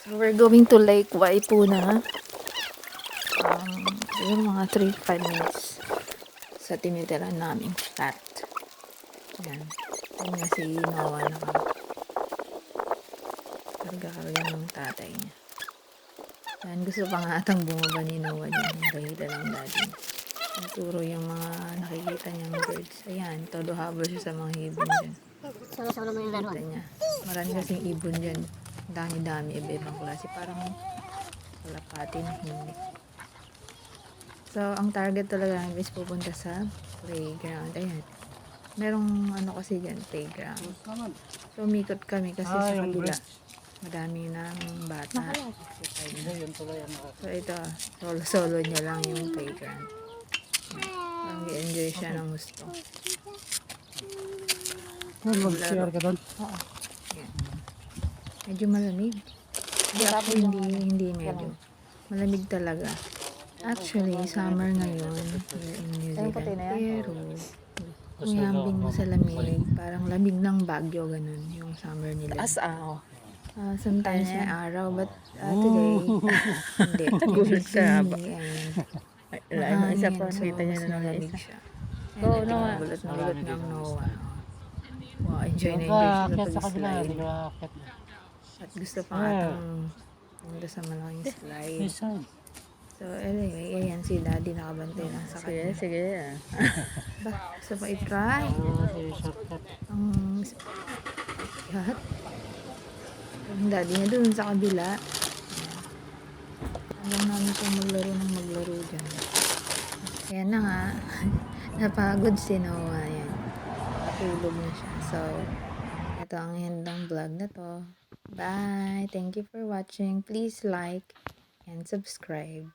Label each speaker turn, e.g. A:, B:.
A: We're going to Lake Waipuna. Yung mga 3-5 minutes sa tinitira naming flat. Yan. Yan nga si Noah na karga-karga ng tatay niya. Yan, gusto pa nga atang bumaba ni Noah dyan. Yung bahita ng daddy. Ituro yung mga nakikita niyang birds. Ayan, todo habol siya sa mga ibon dyan.
B: Solo-solo mo yung laro.
A: Kita niya. Marami kasing ibon dyan. Dami-dami, iba-ibang klase. Parang kalapati na hindi. So, ang target talaga namin is pupunta sa playground. Ayan. Merong ano kasi dyan, playground. So, umikot kami kasi sa kabila. Madami ng bata. So, ito, solo-solo niya lang yung playground. Parang i-enjoy siya ng gusto.
C: Mag-share ka doon?
A: Oo. Ayan. Medyo malamig. Hindi medyo. Malamig talaga. Actually, summer ngayon in New Zealand. Pero, kung yambing mo sa lamig, parang lamig ng Baguio, ganun, yung summer nila. Sometimes may araw, but today, hindi.
D: Gulat ka ba?
A: Mahangin,
D: Isa pa,
A: so
D: kita niya
A: mas
D: na
A: malamig
D: isa.
A: siya.
D: Oo,
A: Ayan,
D: Noah.
A: Bulot na bulot ng Noah. Wow, enjoy na enjoy siya
C: Kaya sa
A: sa
C: kabila,
A: pag-slide.
C: hindi ka akit.
A: At gusto pa atang pumunta sa malaking slide.
C: Isa.
A: So, anyway, ayan si daddy nakabantay lang sa
D: Sige,
A: kanya.
D: sige.
A: Ba, gusto pa i-try?
C: Shortcut.
A: Ang lahat. Ang daddy niya dun sa kabila. Alam namin siya maglaro dyan. Ayan na nga. Napagod si Noah. Ayan. Natulog na siya. So, ito ang handang vlog na to. Bye! Thank you for watching. Please like and subscribe.